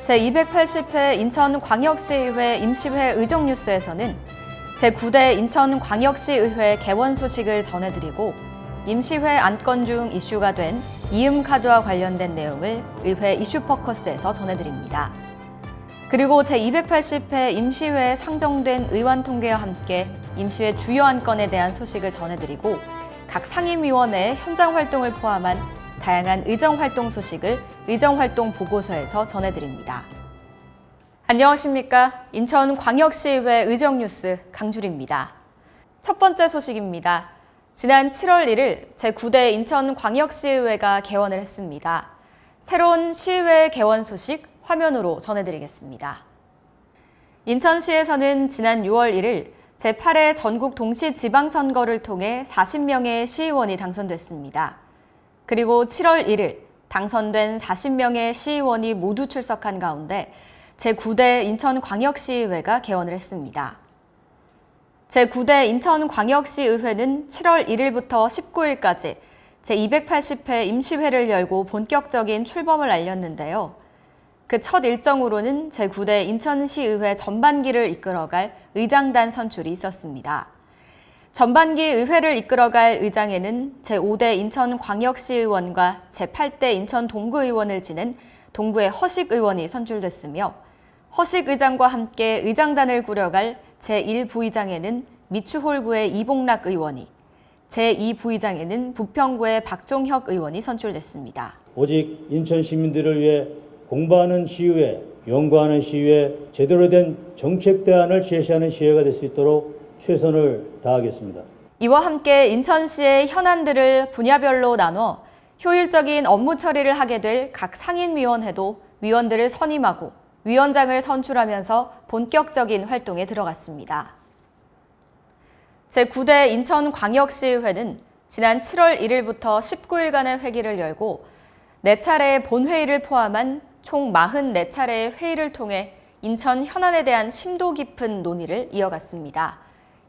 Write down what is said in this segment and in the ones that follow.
제280회 인천광역시의회 임시회 의정뉴스에서는 제9대 인천광역시의회 개원 소식을 전해드리고 임시회 안건 중 이슈가 된 이음카드와 관련된 내용을 의회 이슈포커스에서 전해드립니다. 그리고 제280회 임시회에 상정된 의원 통계와 함께 임시회 주요 안건에 대한 소식을 전해드리고 각 상임위원회의 현장 활동을 포함한 다양한 의정활동 소식을 의정활동 보고서에서 전해드립니다. 안녕하십니까? 인천광역시의회 의정뉴스 강주리입니다. 첫 번째 소식입니다. 지난 7월 1일 제9대 인천광역시의회가 개원을 했습니다. 새로운 시의회 개원 소식 화면으로 전해드리겠습니다. 인천시에서는 지난 6월 1일 제8회 전국 동시지방선거를 통해 40명의 시의원이 당선됐습니다. 그리고 7월 1일 당선된 40명의 시의원이 모두 출석한 가운데 제9대 인천광역시의회가 개원을 했습니다. 제9대 인천광역시의회는 7월 1일부터 19일까지 제280회 임시회를 열고 본격적인 출범을 알렸는데요. 그 첫 일정으로는 제9대 인천시의회 전반기를 이끌어갈 의장단 선출이 있었습니다. 전반기 의회를 이끌어갈 의장에는 제5대 인천광역시의원과 제8대 인천동구의원을 지낸 동구의 허식 의원이 선출됐으며 허식 의장과 함께 의장단을 꾸려갈 제1부의장에는 미추홀구의 이봉락 의원이, 제2부의장에는 부평구의 박종혁 의원이 선출됐습니다. 오직 인천 시민들을 위해 공부하는 시의회, 연구하는 시의회, 제대로 된 정책 대안을 제시하는 시의회가 될 수 있도록 최선을 다하겠습니다. 이와 함께 인천시의 현안들을 분야별로 나눠 효율적인 업무 처리를 하게 될 각 상임위원회도 위원들을 선임하고 위원장을 선출하면서 본격적인 활동에 들어갔습니다. 제9대 인천광역시의회는 지난 7월 1일부터 19일간의 회기를 열고 4차례의 본회의를 포함한 총 44차례의 회의를 통해 인천 현안에 대한 심도 깊은 논의를 이어갔습니다.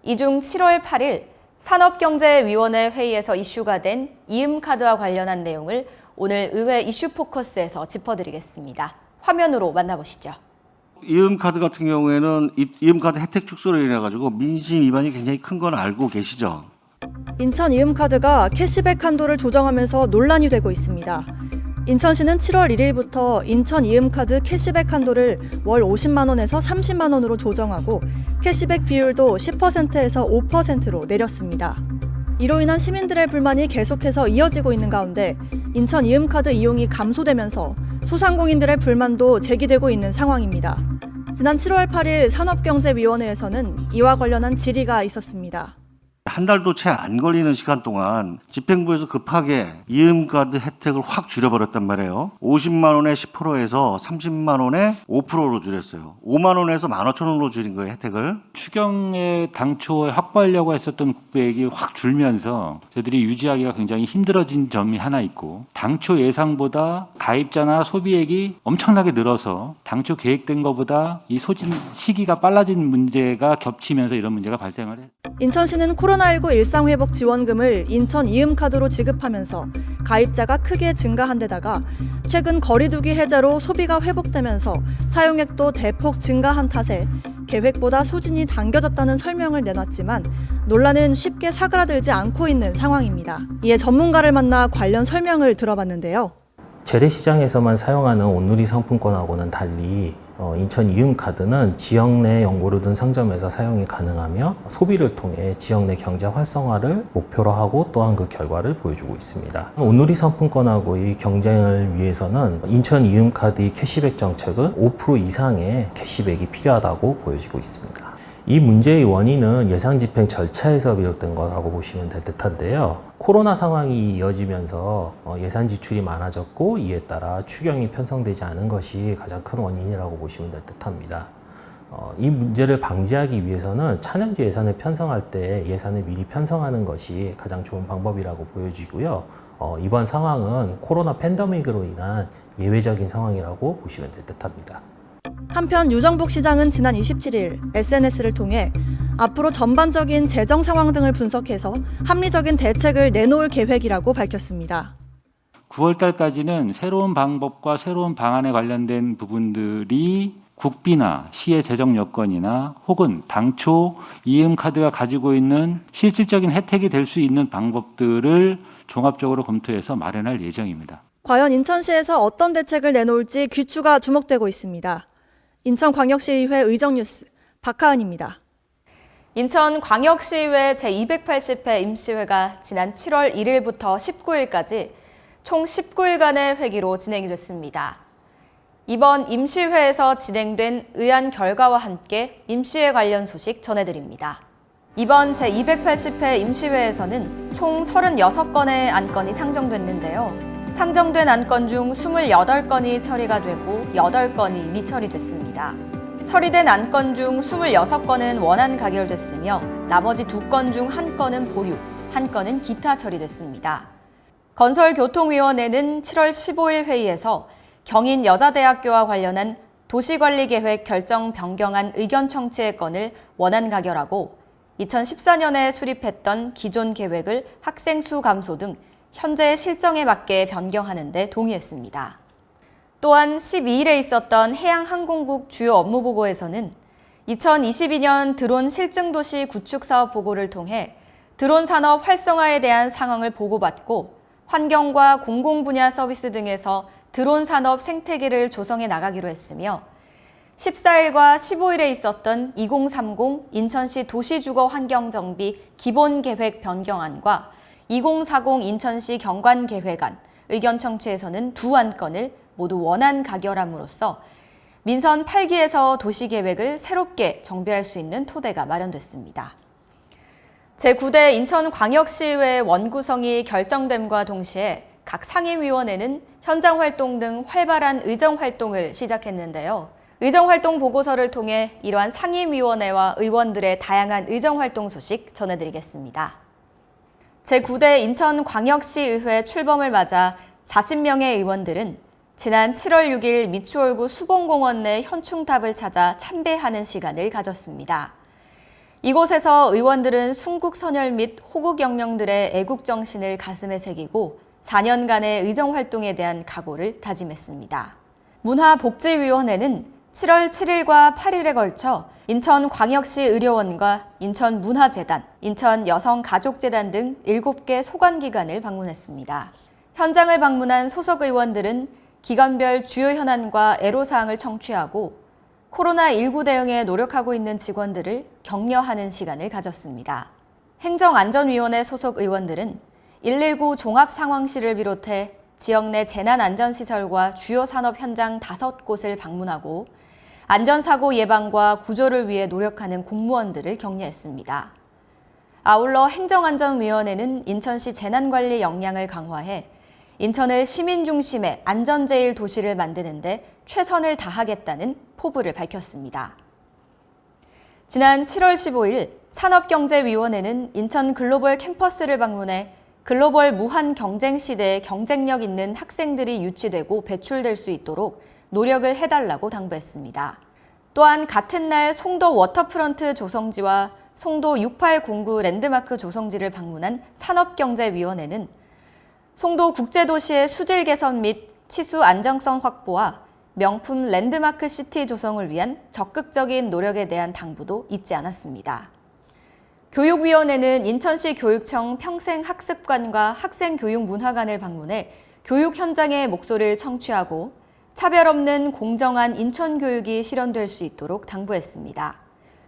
이 중 7월 8일 산업경제위원회 회의에서 이슈가 된 이음카드와 관련한 내용을 오늘 의회 이슈포커스에서 짚어드리겠습니다. 화면으로 만나보시죠. 이음카드 같은 경우에는 이음카드 혜택 축소로 인해 가지고 민심 위반이 굉장히 큰 건 알고 계시죠? 인천 이음카드가 캐시백 한도를 조정하면서 논란이 되고 있습니다. 인천시는 7월 1일부터 인천 이음카드 캐시백 한도를 월 50만 원에서 30만 원으로 조정하고 캐시백 비율도 10%에서 5%로 내렸습니다. 이로 인한 시민들의 불만이 계속해서 이어지고 있는 가운데 인천 이음카드 이용이 감소되면서 소상공인들의 불만도 제기되고 있는 상황입니다. 지난 7월 8일 산업경제위원회에서는 이와 관련한 질의가 있었습니다. 한 달도 채 안 걸리는 시간 동안 집행부에서 급하게 이음카드 혜택을 확 줄여버렸단 말이에요. 50만 원에 10%에서 30만 원에 5%로 줄였어요. 5만 원에서 15,000원으로 줄인 거예요, 혜택을. 추경에 당초 확보하려고 했었던 국백이 확 줄면서 저희들이 유지하기가 굉장히 힘들어진 점이 하나 있고, 당초 예상보다 가입자나 소비액이 엄청나게 늘어서 당초 계획된 것보다 이 소진 시기가 빨라진 문제가 겹치면서 이런 문제가 발생을 했습니다. 인천시는 코로나19 일상회복 지원금을 인천 이음카드로 지급하면서 가입자가 크게 증가한 데다가 최근 거리두기 해제로 소비가 회복되면서 사용액도 대폭 증가한 탓에 계획보다 소진이 당겨졌다는 설명을 내놨지만 논란은 쉽게 사그라들지 않고 있는 상황입니다. 이에 전문가를 만나 관련 설명을 들어봤는데요. 재래시장에서만 사용하는 온누리 상품권하고는 달리 인천 이음카드는 지역 내 연고를 둔 상점에서 사용이 가능하며 소비를 통해 지역 내 경제 활성화를 목표로 하고 또한 그 결과를 보여주고 있습니다. 온누리 상품권하고의 경쟁을 위해서는 인천 이음카드의 캐시백 정책은 5% 이상의 캐시백이 필요하다고 보여지고 있습니다. 이 문제의 원인은 예상 집행 절차에서 비롯된 거라고 보시면 될 듯한데요. 코로나 상황이 이어지면서 예산 지출이 많아졌고 이에 따라 추경이 편성되지 않은 것이 가장 큰 원인이라고 보시면 될 듯합니다. 이 문제를 방지하기 위해서는 차년도 예산을 편성할 때 예산을 미리 편성하는 것이 가장 좋은 방법이라고 보여지고요. 이번 상황은 코로나 팬데믹으로 인한 예외적인 상황이라고 보시면 될 듯합니다. 한편 유정복 시장은 지난 27일 SNS를 통해 앞으로 전반적인 재정 상황 등을 분석해서 합리적인 대책을 내놓을 계획이라고 밝혔습니다. 9월 달까지는 새로운 방법과 새로운 방안에 관련된 부분들이 국비나 시의 재정 여건이나 혹은 당초 이음카드가 가지고 있는 실질적인 혜택이 될 수 있는 방법들을 종합적으로 검토해서 마련할 예정입니다. 과연 인천시에서 어떤 대책을 내놓을지 귀추가 주목되고 있습니다. 인천광역시의회 의정뉴스 박하은입니다. 인천광역시의회 제280회 임시회가 지난 7월 1일부터 19일까지 총 19일간의 회기로 진행이 됐습니다. 이번 임시회에서 진행된 의안 결과와 함께 임시회 관련 소식 전해드립니다. 이번 제280회 임시회에서는 총 36건의 안건이 상정됐는데요. 상정된 안건 중 28건이 처리가 되고 8건이 미처리됐습니다. 처리된 안건 중 26건은 원안 가결됐으며 나머지 2건 중 1건은 보류, 1건은 기타 처리됐습니다. 건설교통위원회는 7월 15일 회의에서 경인여자대학교와 관련한 도시관리계획 결정 변경안 의견 청취의 건을 원안 가결하고 2014년에 수립했던 기존 계획을 학생 수 감소 등 현재 실정에 맞게 변경하는 데 동의했습니다. 또한 12일에 있었던 해양항공국 주요 업무보고에서는 2022년 드론 실증도시 구축사업 보고를 통해 드론 산업 활성화에 대한 상황을 보고받고 환경과 공공분야 서비스 등에서 드론 산업 생태계를 조성해 나가기로 했으며 14일과 15일에 있었던 2030 인천시 도시주거 환경정비 기본계획 변경안과 2040 인천시 경관계획안 의견 청취에서는 2안건을 모두 원안 가결함으로써 민선 8기에서 도시계획을 새롭게 정비할 수 있는 토대가 마련됐습니다. 제9대 인천광역시의회 원구성이 결정됨과 동시에 각 상임위원회는 현장활동 등 활발한 의정활동을 시작했는데요. 의정활동 보고서를 통해 이러한 상임위원회와 의원들의 다양한 의정활동 소식 전해드리겠습니다. 제9대 인천광역시의회 출범을 맞아 40명의 의원들은 지난 7월 6일 미추홀구 수봉공원 내 현충탑을 찾아 참배하는 시간을 가졌습니다. 이곳에서 의원들은 순국선열 및 호국영령들의 애국정신을 가슴에 새기고 4년간의 의정활동에 대한 각오를 다짐했습니다. 문화복지위원회는 7월 7일과 8일에 걸쳐 인천광역시 의료원과 인천문화재단, 인천여성가족재단 등 7개 소관기관을 방문했습니다. 현장을 방문한 소속 의원들은 기관별 주요 현안과 애로사항을 청취하고 코로나19 대응에 노력하고 있는 직원들을 격려하는 시간을 가졌습니다. 행정안전위원회 소속 의원들은 119 종합상황실을 비롯해 지역 내 재난안전시설과 주요 산업 현장 5곳을 방문하고 안전사고 예방과 구조를 위해 노력하는 공무원들을 격려했습니다. 아울러 행정안전위원회는 인천시 재난관리 역량을 강화해 인천을 시민 중심의 안전제일 도시를 만드는 데 최선을 다하겠다는 포부를 밝혔습니다. 지난 7월 15일 산업경제위원회는 인천 글로벌 캠퍼스를 방문해 글로벌 무한 경쟁 시대에 경쟁력 있는 학생들이 유치되고 배출될 수 있도록 노력을 해달라고 당부했습니다. 또한 같은 날 송도 워터프런트 조성지와 송도 6809 랜드마크 조성지를 방문한 산업경제위원회는 송도 국제도시의 수질 개선 및 치수 안정성 확보와 명품 랜드마크 시티 조성을 위한 적극적인 노력에 대한 당부도 잊지 않았습니다. 교육위원회는 인천시 교육청 평생학습관과 학생교육문화관을 방문해 교육 현장의 목소리를 청취하고 차별 없는 공정한 인천교육이 실현될 수 있도록 당부했습니다.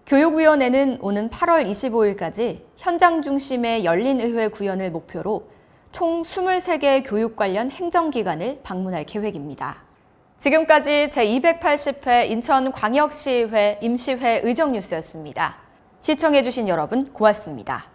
교육위원회는 오는 8월 25일까지 현장 중심의 열린 의회 구현을 목표로 총 23개 교육 관련 행정기관을 방문할 계획입니다. 지금까지 제280회 인천광역시의회 임시회 의정뉴스였습니다. 시청해주신 여러분 고맙습니다.